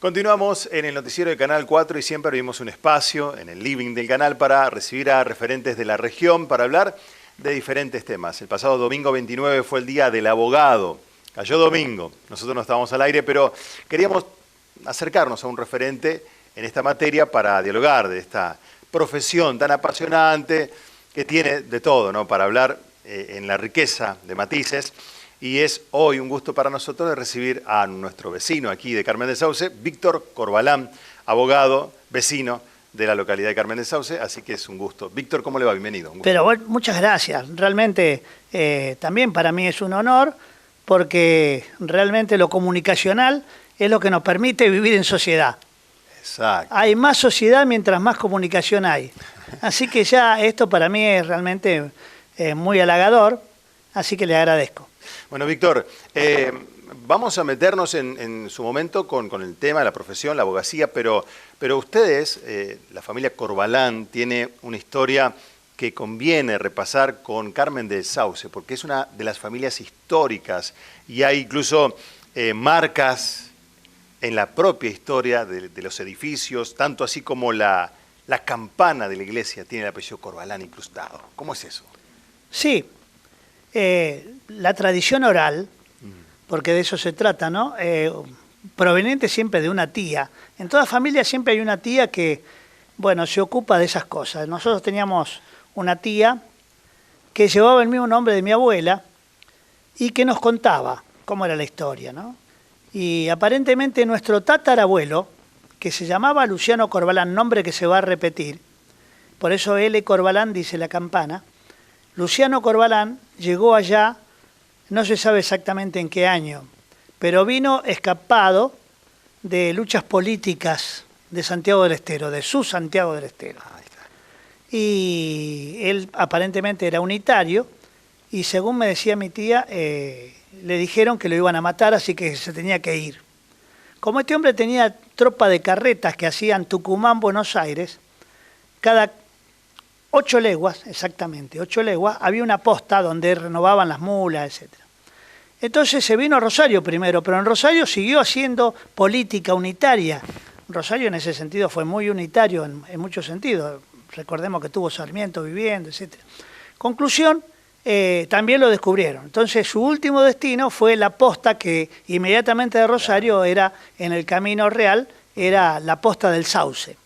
Continuamos en el noticiero de Canal 4 y siempre abrimos un espacio en el living del canal para recibir a referentes de la región para hablar de diferentes temas. El pasado domingo 29 fue el Día del Abogado. Cayó domingo, nosotros no estábamos al aire, pero queríamos acercarnos a un referente en esta materia para dialogar de esta profesión tan apasionante que tiene de todo, ¿no? Para hablar en la riqueza de matices. Y es hoy un gusto para nosotros de recibir a nuestro vecino aquí de Carmen del Sauce, Víctor Corbalán, abogado, vecino de la localidad de Carmen del Sauce, así que es un gusto. Víctor, ¿cómo le va? Bienvenido. Pero bueno, muchas gracias. Realmente también para mí es un honor porque realmente lo comunicacional es lo que nos permite vivir en sociedad. Exacto. Hay más sociedad mientras más comunicación hay. Así que ya esto para mí es realmente muy halagador, así que le agradezco. Bueno, Víctor, vamos a meternos en su momento con el tema de la profesión, la abogacía, pero ustedes, la familia Corbalán, tiene una historia que conviene repasar con Carmen del Sauce, porque es una de las familias históricas y hay incluso marcas en la propia historia de los edificios, tanto así como la campana de la iglesia tiene el apellido Corbalán incrustado. ¿Cómo es eso? Sí. La tradición oral, porque de eso se trata, ¿no? Proveniente siempre de una tía. En toda familia siempre hay una tía que, bueno, se ocupa de esas cosas. Nosotros teníamos una tía que llevaba el mismo nombre de mi abuela y que nos contaba cómo era la historia, ¿no? Y aparentemente nuestro tatarabuelo, que se llamaba Luciano Corbalán, nombre que se va a repetir, por eso L. Corbalán dice la campana, Luciano Corbalán llegó allá, no se sabe exactamente en qué año, pero vino escapado de luchas políticas de Santiago del Estero, de su Santiago del Estero. Y él aparentemente era unitario y según me decía mi tía, le dijeron que lo iban a matar, así que se tenía que ir. Como este hombre tenía tropa de carretas que hacían Tucumán-Buenos Aires, cada 8 leguas, exactamente, 8 leguas, había una posta donde renovaban las mulas, etc. Entonces se vino a Rosario primero, pero en Rosario siguió haciendo política unitaria. Rosario en ese sentido fue muy unitario en muchos sentidos. Recordemos que tuvo Sarmiento viviendo, etc. Conclusión, también lo descubrieron. Entonces su último destino fue la posta que inmediatamente de Rosario era en el Camino Real, era la posta del Sauce.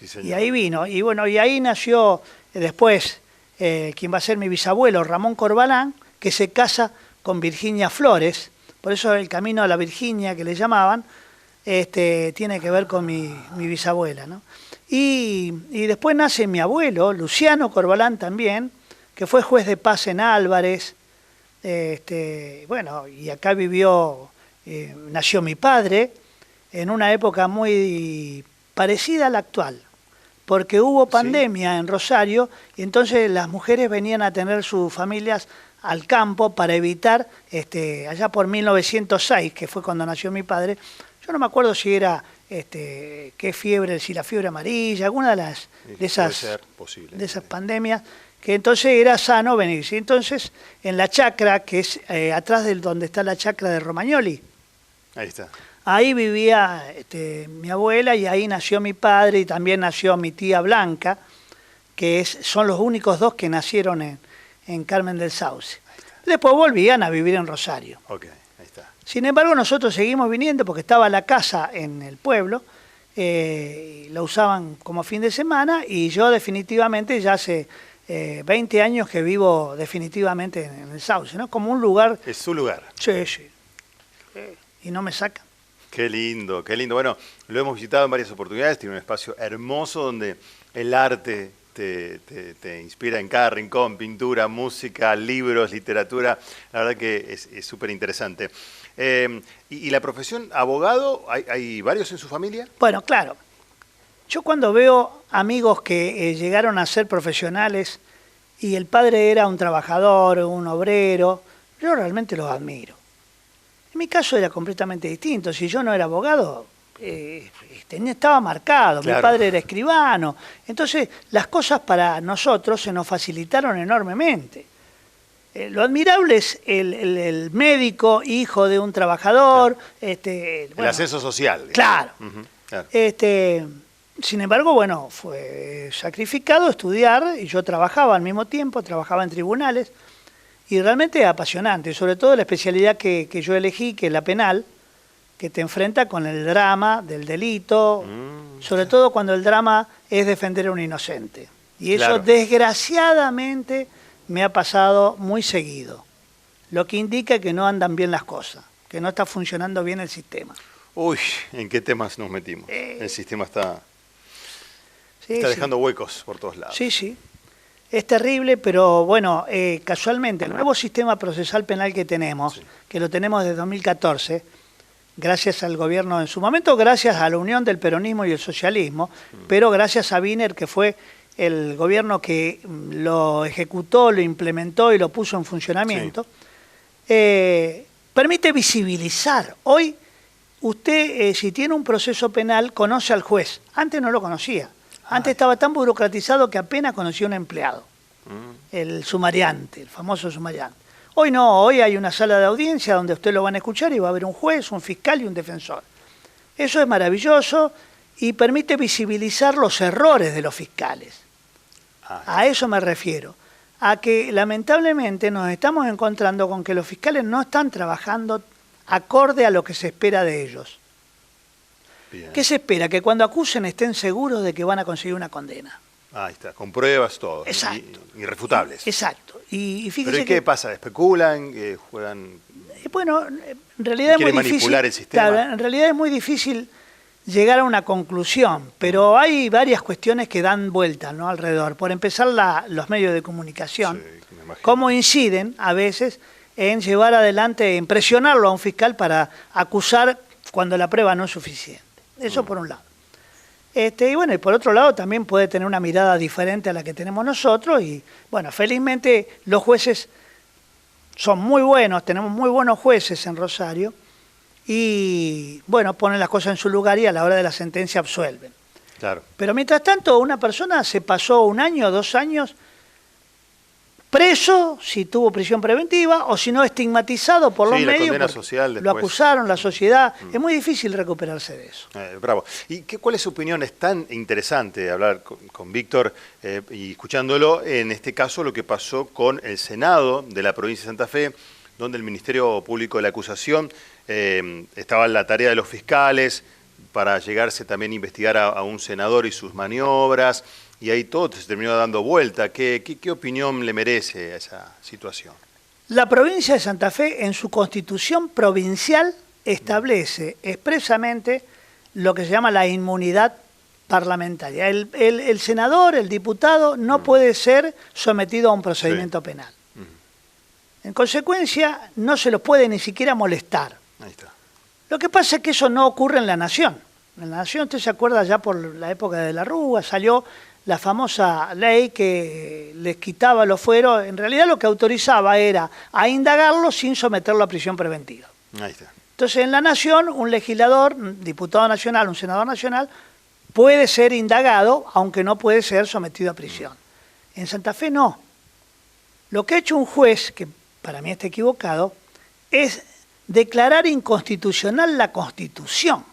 Sí, y ahí vino, y bueno, y ahí nació después quien va a ser mi bisabuelo, Ramón Corbalán, que se casa con Virginia Flores, por eso el camino a la Virginia que le llamaban, tiene que ver con mi bisabuela, ¿no? Y después nace mi abuelo, Luciano Corbalán también, que fue juez de paz en Álvarez, bueno, y acá vivió, nació mi padre, en una época muy parecida a la actual, porque hubo pandemia en Rosario y entonces las mujeres venían a tener sus familias al campo para evitar, allá por 1906, que fue cuando nació mi padre, yo no me acuerdo si era, qué fiebre, si la fiebre amarilla, alguna de esas pandemias, que entonces era sano venirse. Entonces, en la chacra, que es atrás de donde está la chacra de Romagnoli, ahí está. Ahí vivía mi abuela y ahí nació mi padre y también nació mi tía Blanca, que son los únicos dos que nacieron en Carmen del Sauce. Después volvían a vivir en Rosario. Okay, ahí está. Sin embargo, nosotros seguimos viniendo porque estaba la casa en el pueblo, la usaban como fin de semana y yo definitivamente ya hace 20 años que vivo definitivamente en el Sauce, ¿no? Como un lugar... Es su lugar. Sí, sí. Y no me sacan. Qué lindo, qué lindo. Bueno, lo hemos visitado en varias oportunidades, tiene un espacio hermoso donde el arte te inspira en cada rincón, pintura, música, libros, literatura. La verdad que es súper interesante. ¿Y la profesión abogado, hay varios en su familia? Bueno, claro. Yo cuando veo amigos que llegaron a ser profesionales y el padre era un trabajador, un obrero, yo realmente los admiro. En mi caso era completamente distinto. Si yo no era abogado, estaba marcado. Claro. Mi padre era escribano. Entonces, las cosas para nosotros se nos facilitaron enormemente. Lo admirable es el médico, hijo de un trabajador. Claro. Bueno, el ascenso social. Claro. Claro. Sin embargo, bueno, fue sacrificado estudiar y yo trabajaba al mismo tiempo, trabajaba en tribunales y realmente apasionante, sobre todo la especialidad que yo elegí, que es la penal, que te enfrenta con el drama del delito, sobre todo cuando el drama es defender a un inocente. Y eso Claro. desgraciadamente me ha pasado muy seguido, lo que indica que no andan bien las cosas, que no está funcionando bien el sistema. Uy, ¿en qué temas nos metimos? El sistema está Sí, dejando huecos por todos lados. Sí, sí. Es terrible, pero bueno, casualmente el nuevo sistema procesal penal que tenemos, que lo tenemos desde 2014, gracias al gobierno en su momento, gracias a la unión del peronismo y el socialismo, pero gracias a Wiener, que fue el gobierno que lo ejecutó, lo implementó y lo puso en funcionamiento, permite visibilizar. Hoy usted, si tiene un proceso penal, conoce al juez. Antes no lo conocía. Antes estaba tan burocratizado que apenas conocía a un empleado, el sumariante, el famoso sumariante. Hoy no, hoy hay una sala de audiencia donde usted lo van a escuchar y va a haber un juez, un fiscal y un defensor. Eso es maravilloso y permite visibilizar los errores de los fiscales. A eso me refiero, a que lamentablemente nos estamos encontrando con que los fiscales no están trabajando acorde a lo que se espera de ellos. Bien. ¿Qué se espera? Que cuando acusen estén seguros de que van a conseguir una condena. Ahí está, con pruebas, todo. Exacto. Irrefutables. Exacto. Y fíjese ¿Pero y qué pasa? ¿Especulan? ¿Juegan? Bueno, en realidad es muy ¿Quieren difícil. manipular el sistema? Claro, en realidad es muy difícil llegar a una conclusión, pero hay varias cuestiones que dan vuelta, ¿no?, alrededor. Por empezar, los medios de comunicación, Sí, me imagino. cómo inciden a veces en llevar adelante, en presionarlo a un fiscal para acusar cuando la prueba no es suficiente. Eso por un lado. Y bueno, y por otro lado también puede tener una mirada diferente a la que tenemos nosotros y bueno, felizmente los jueces son muy buenos, tenemos muy buenos jueces en Rosario y bueno, ponen las cosas en su lugar y a la hora de la sentencia absuelven. Claro. Pero mientras tanto una persona se pasó 1 año, 2 años preso, si tuvo prisión preventiva, o si no estigmatizado por los Sí, la medios, condena porque social lo después. acusaron, la sociedad. Es muy difícil recuperarse de eso. Bravo. ¿Y cuál es su opinión? Es tan interesante hablar con Víctor y escuchándolo, en este caso, lo que pasó con el Senado de la provincia de Santa Fe, donde el Ministerio Público de la Acusación estaba en la tarea de los fiscales para llegarse también a investigar a un senador y sus maniobras, y ahí todo se terminó dando vuelta. ¿Qué opinión le merece a esa situación? La provincia de Santa Fe, en su constitución provincial, establece expresamente lo que se llama la inmunidad parlamentaria. El senador, el diputado, no puede ser sometido a un procedimiento penal. En consecuencia, no se lo puede ni siquiera molestar. Ahí está. Lo que pasa es que eso no ocurre en la Nación. En la Nación, usted se acuerda, ya por la época de la Rúa, salió la famosa ley que les quitaba los fueros. En realidad lo que autorizaba era a indagarlo sin someterlo a prisión preventiva. Ahí está. Entonces, en la Nación, un legislador, un diputado nacional, un senador nacional, puede ser indagado, aunque no puede ser sometido a prisión. En Santa Fe no. Lo que ha hecho un juez, que para mí está equivocado, es declarar inconstitucional la Constitución.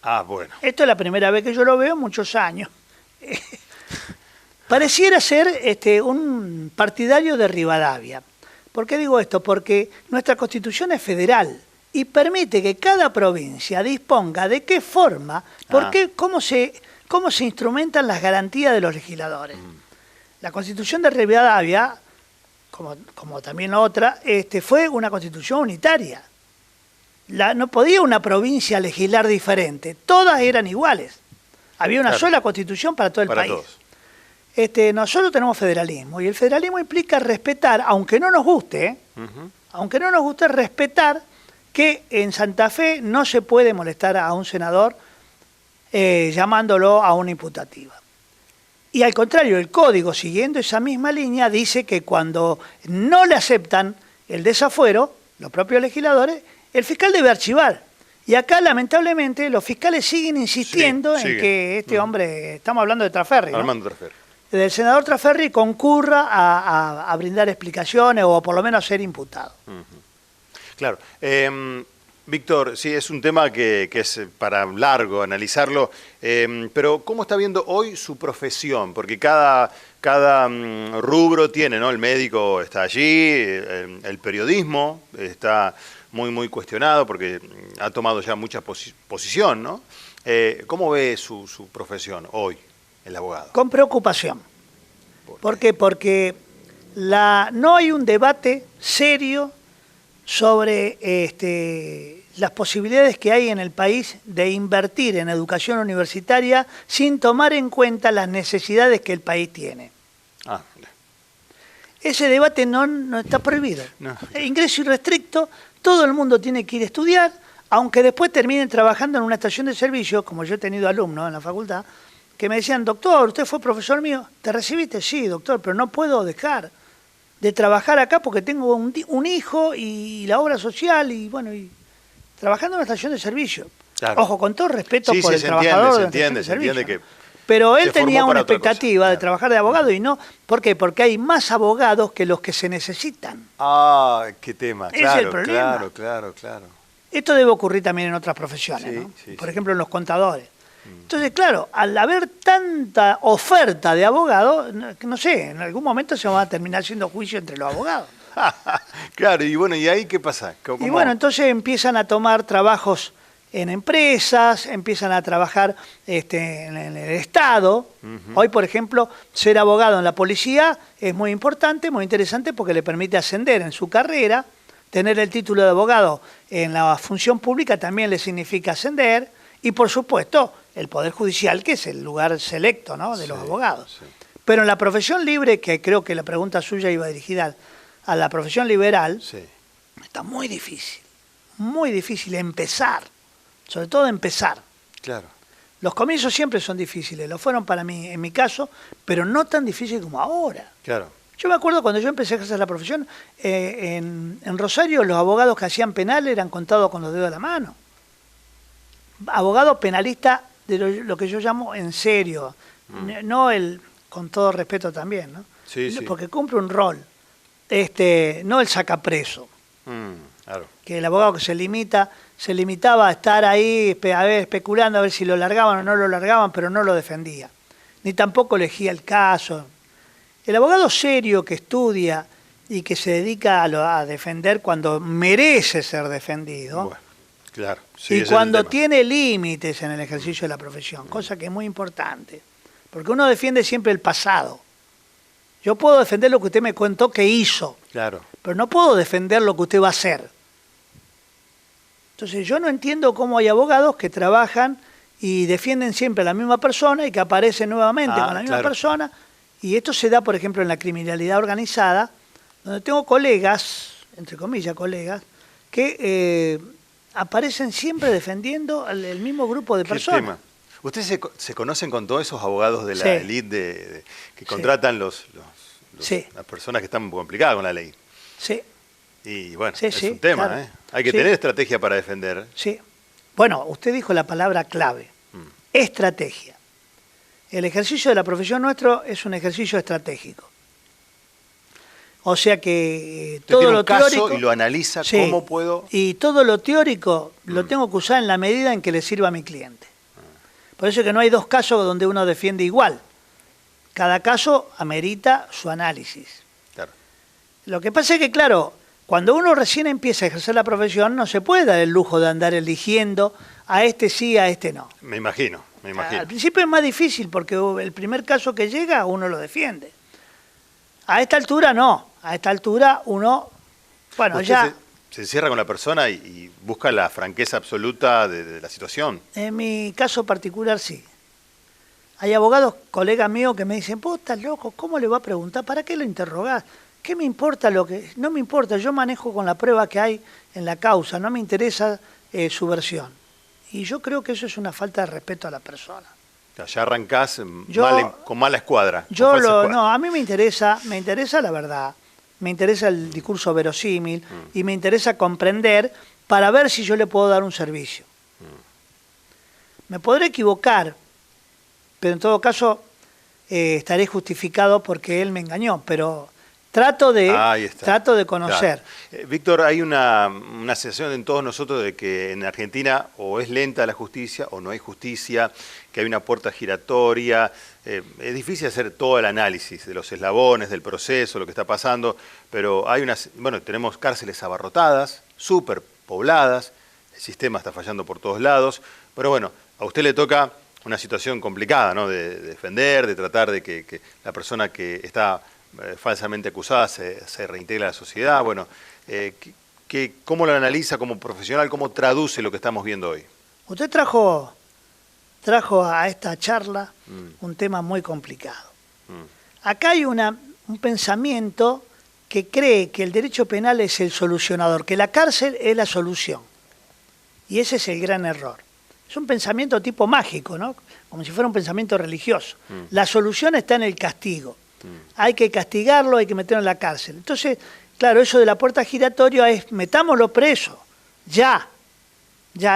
Ah, bueno. Esto es la primera vez que yo lo veo en muchos años. Pareciera ser un partidario de Rivadavia. ¿Por qué digo esto? Porque nuestra Constitución es federal y permite que cada provincia disponga de qué forma, cómo se instrumentan las garantías de los legisladores. La Constitución de Rivadavia, como también la otra, fue una Constitución unitaria. No podía una provincia legislar diferente, todas eran iguales. Había una sola Constitución para todo el país. Todos. Nosotros tenemos federalismo y el federalismo implica respetar, aunque no nos guste, respetar que en Santa Fe no se puede molestar a un senador llamándolo a una imputativa. Y al contrario, el código, siguiendo esa misma línea, dice que cuando no le aceptan el desafuero, los propios legisladores, el fiscal debe archivar. Y acá, lamentablemente, los fiscales siguen insistiendo en que este hombre, estamos hablando de Traferri, ¿no? Armando Traferri. del senador Traferri concurra a brindar explicaciones o por lo menos a ser imputado. Claro. Víctor, sí, es un tema que es para largo analizarlo, pero ¿cómo está viendo hoy su profesión? Porque cada rubro tiene, ¿no? El médico está allí, el periodismo está muy cuestionado porque ha tomado ya mucha posición, ¿no? ¿Cómo ve su profesión hoy, el abogado? Con preocupación. ¿Por qué? Porque no hay un debate serio sobre las posibilidades que hay en el país de invertir en educación universitaria sin tomar en cuenta las necesidades que el país tiene. Ese debate no está prohibido. No. Ingreso irrestricto, todo el mundo tiene que ir a estudiar, aunque después terminen trabajando en una estación de servicio, como yo he tenido alumnos en la facultad, que me decían, doctor, usted fue profesor mío, ¿te recibiste? Sí, doctor, pero no puedo dejar de trabajar acá porque tengo un hijo y la obra social y bueno, y trabajando en una estación de servicio. Claro. Ojo, con todo respeto por el trabajador de la estación de servicio. Que pero él tenía una expectativa de trabajar de abogado y no. ¿Por qué? Porque hay más abogados que los que se necesitan. Ah, qué tema. Ese es el problema. Claro. Esto debe ocurrir también en otras profesiones, ¿no? Por ejemplo, en los contadores. Entonces, claro, al haber tanta oferta de abogados, no sé, en algún momento se va a terminar haciendo juicio entre los abogados. Claro, y bueno, ¿y ahí qué pasa? Y bueno, entonces empiezan a tomar trabajos en empresas, empiezan a trabajar en el Estado. Hoy, por ejemplo, ser abogado en la policía es muy importante, muy interesante, porque le permite ascender en su carrera. Tener el título de abogado en la función pública también le significa ascender. Y, por supuesto, el Poder Judicial, que es el lugar selecto, ¿no?, de los abogados. Sí. Pero en la profesión libre, que creo que la pregunta suya iba dirigida a la profesión liberal, está muy difícil empezar, sobre todo empezar. Claro. Los comienzos siempre son difíciles, lo fueron para mí, en mi caso, pero no tan difícil como ahora. Claro. Yo me acuerdo cuando yo empecé a ejercer la profesión, en Rosario los abogados que hacían penal eran contados con los dedos de la mano. Abogado penalista de lo que yo llamo en serio, no con todo respeto también, ¿no? Sí. Porque cumple un rol, no el sacapreso. Claro. Que el abogado que se limitaba a estar ahí especulando a ver si lo largaban o no lo largaban, pero no lo defendía. Ni tampoco elegía el caso. El abogado serio que estudia y que se dedica a defender cuando merece ser defendido. Bueno. Claro, sí, y cuando tiene límites en el ejercicio de la profesión, cosa que es muy importante, porque uno defiende siempre el pasado. Yo puedo defender lo que usted me contó que hizo, claro, pero no puedo defender lo que usted va a hacer. Entonces yo no entiendo cómo hay abogados que trabajan y defienden siempre a la misma persona y que aparecen nuevamente con la misma persona, y esto se da, por ejemplo, en la criminalidad organizada, donde tengo colegas, entre comillas colegas, que aparecen siempre defendiendo el mismo grupo de personas. Tema. ¿Ustedes se conocen con todos esos abogados de la élite que contratan las personas que están complicadas con la ley? Sí. Y bueno, es un tema, claro. Hay que tener estrategia para defender. Sí. Bueno, usted dijo la palabra clave, estrategia. El ejercicio de la profesión nuestro es un ejercicio estratégico. O sea que todo lo teórico... y lo analiza, ¿cómo puedo...? Y todo lo teórico lo tengo que usar en la medida en que le sirva a mi cliente. Por eso es que no hay dos casos donde uno defiende igual. Cada caso amerita su análisis. Claro. Lo que pasa es que, claro, cuando uno recién empieza a ejercer la profesión, no se puede dar el lujo de andar eligiendo a este sí, a este no. Me imagino. Al principio es más difícil porque el primer caso que llega uno lo defiende. A esta altura no. A esta altura uno, bueno, ya... Se cierra con la persona y busca la franqueza absoluta de la situación. En mi caso particular, sí. Hay abogados, colegas míos, que me dicen, vos estás loco, ¿cómo le va a preguntar? ¿Para qué lo interrogás? ¿Qué me importa lo que...? No me importa, yo manejo con la prueba que hay en la causa, no me interesa su versión. Y yo creo que eso es una falta de respeto a la persona. Ya arrancás con mala escuadra. No, a mí me interesa la verdad. Me interesa el discurso verosímil y me interesa comprender para ver si yo le puedo dar un servicio. Me podré equivocar, pero en todo caso estaré justificado porque él me engañó, pero trato de conocer. Claro. Víctor, hay una sensación en todos nosotros de que en Argentina o es lenta la justicia o no hay justicia, que hay una puerta giratoria. Es difícil hacer todo el análisis de los eslabones, del proceso, lo que está pasando, pero tenemos cárceles abarrotadas, súper pobladas, el sistema está fallando por todos lados, pero bueno, a usted le toca una situación complicada, ¿no? De defender, de tratar de que la persona que está falsamente acusada se reintegra a la sociedad. Bueno, ¿cómo lo analiza como profesional? ¿Cómo traduce lo que estamos viendo hoy? Usted trajo a esta charla un tema muy complicado. Acá hay un pensamiento que cree que el derecho penal es el solucionador, que la cárcel es la solución. Y ese es el gran error. Es un pensamiento tipo mágico, ¿no? Como si fuera un pensamiento religioso. La solución está en el castigo. Hay que castigarlo, hay que meterlo en la cárcel. Entonces, claro, eso de la puerta giratoria es metámoslo preso, ya,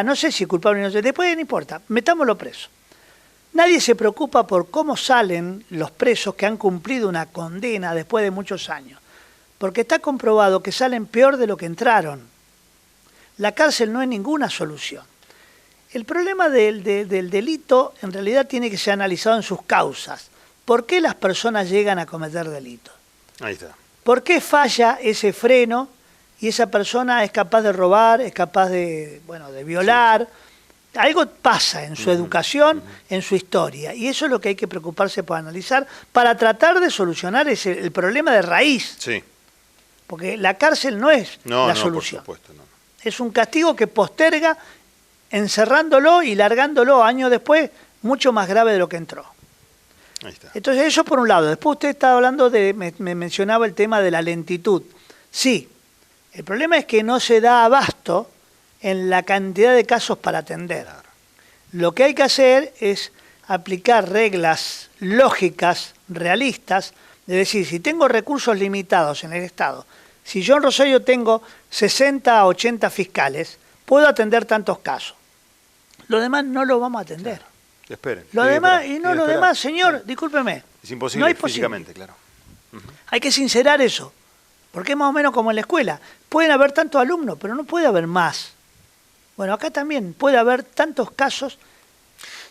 no sé si es culpable o no, después no importa, metámoslo preso. Nadie se preocupa por cómo salen los presos que han cumplido una condena después de muchos años, porque está comprobado que salen peor de lo que entraron. La cárcel no es ninguna solución. El problema del delito en realidad tiene que ser analizado en sus causas. ¿Por qué las personas llegan a cometer delitos? Ahí está. ¿Por qué falla ese freno y esa persona es capaz de robar, es capaz de violar? Sí. Algo pasa en su educación, en su historia. Y eso es lo que hay que preocuparse por analizar para tratar de solucionar el problema de raíz. Sí. Porque la cárcel no es la solución. Por supuesto, no. Es un castigo que posterga encerrándolo y largándolo años después, mucho más grave de lo que entró. Ahí está. Entonces eso por un lado. Después usted estaba hablando me mencionaba el tema de la lentitud. Sí, el problema es que no se da abasto en la cantidad de casos para atender. Claro. Lo que hay que hacer es aplicar reglas lógicas, realistas, es decir, si tengo recursos limitados en el Estado, si yo en Rosario tengo 60 a 80 fiscales, puedo atender tantos casos. Lo demás no lo vamos a atender. Claro. Esperen. Lo demás, señor, discúlpeme. Es imposible, no hay físicamente, claro. Hay que sincerar eso, porque es más o menos como en la escuela. Pueden haber tantos alumnos, pero no puede haber más. Bueno, acá también puede haber tantos casos.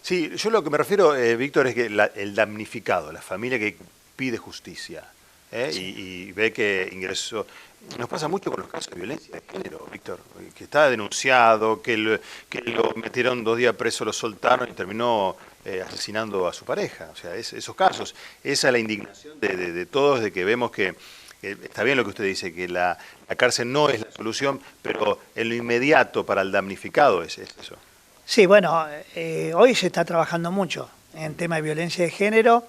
Sí, yo lo que me refiero, Víctor, es que el damnificado, la familia que pide justicia, sí. y ve que ingresó. Nos pasa mucho con los casos de violencia de género, Víctor, que está denunciado, que lo metieron 2 días preso, lo soltaron y terminó asesinando a su pareja. O sea, esos casos, esa es la indignación de todos, de que vemos que está bien lo que usted dice, que la cárcel no es la solución, pero en lo inmediato para el damnificado es eso. Sí, bueno, hoy se está trabajando mucho en tema de violencia de género,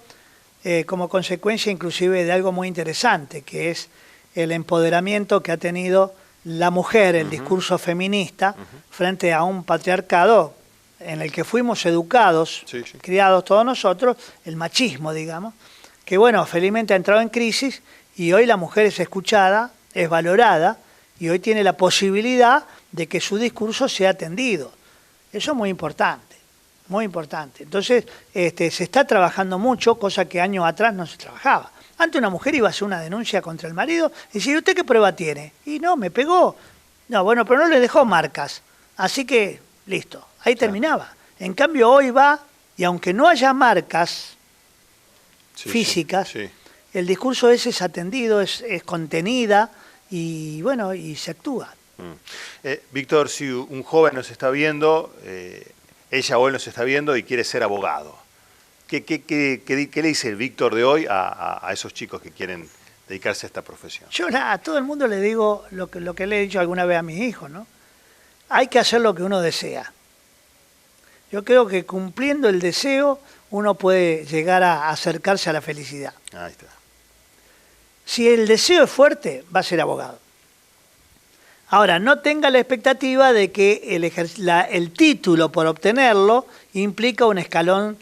como consecuencia inclusive de algo muy interesante, que es el empoderamiento que ha tenido la mujer, el discurso feminista, frente a un patriarcado en el que fuimos educados, criados todos nosotros, el machismo, digamos, que bueno, felizmente ha entrado en crisis y hoy la mujer es escuchada, es valorada y hoy tiene la posibilidad de que su discurso sea atendido. Eso es muy importante, muy importante. Entonces, se está trabajando mucho, cosa que años atrás no se trabajaba. Antes una mujer iba a hacer una denuncia contra el marido y decía, ¿usted qué prueba tiene? Y no, me pegó. No, bueno, pero no le dejó marcas. Así que, listo, ahí terminaba. En cambio, hoy va, y aunque no haya marcas físicas, el discurso ese es atendido, es contenida y, bueno, y se actúa. Víctor, si un joven nos está viendo, ella o él nos está viendo y quiere ser abogado, ¿Qué le dice el Víctor de hoy a esos chicos que quieren dedicarse a esta profesión? Yo a todo el mundo le digo lo que le he dicho alguna vez a mis hijos, ¿no? Hay que hacer lo que uno desea. Yo creo que cumpliendo el deseo uno puede llegar a acercarse a la felicidad. Ahí está. Si el deseo es fuerte, va a ser abogado. Ahora, no tenga la expectativa de que el título por obtenerlo implica un escalón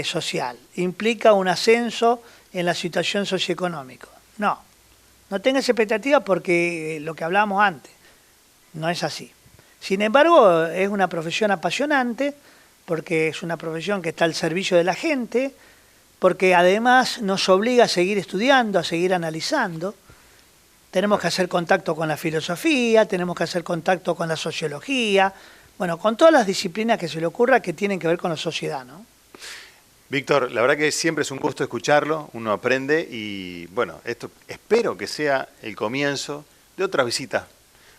social, implica un ascenso en la situación socioeconómica. No tenga esa expectativa porque lo que hablábamos antes, no es así. Sin embargo, es una profesión apasionante, porque es una profesión que está al servicio de la gente, porque además nos obliga a seguir estudiando, a seguir analizando. Tenemos que hacer contacto con la filosofía, tenemos que hacer contacto con la sociología, bueno, con todas las disciplinas que se le ocurra que tienen que ver con la sociedad, ¿no? Víctor, la verdad que siempre es un gusto escucharlo, uno aprende y bueno, esto espero que sea el comienzo de otras visitas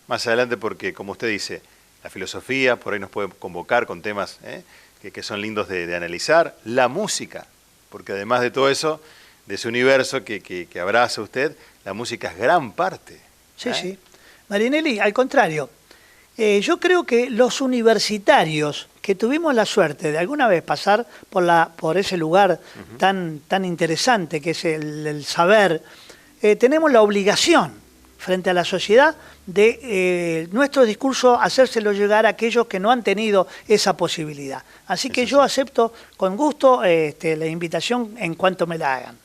más adelante porque como usted dice, la filosofía por ahí nos puede convocar con temas que son lindos de analizar, la música, porque además de todo eso, de ese universo que abraza usted, la música es gran parte. Sí, sí. Marinelli, al contrario, yo creo que los universitarios que tuvimos la suerte de alguna vez pasar por ese lugar tan interesante que es el saber, tenemos la obligación frente a la sociedad de nuestro discurso hacérselo llegar a aquellos que no han tenido esa posibilidad. Así que yo acepto con gusto la invitación en cuanto me la hagan.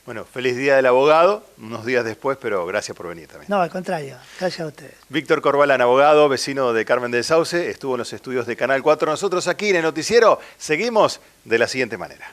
Bueno, feliz Día del Abogado, unos días después, pero gracias por venir también. No, al contrario, gracias a ustedes. Víctor Corbalán, abogado, vecino de Carmen del Sauce, estuvo en los estudios de Canal 4. Nosotros aquí en el noticiero seguimos de la siguiente manera.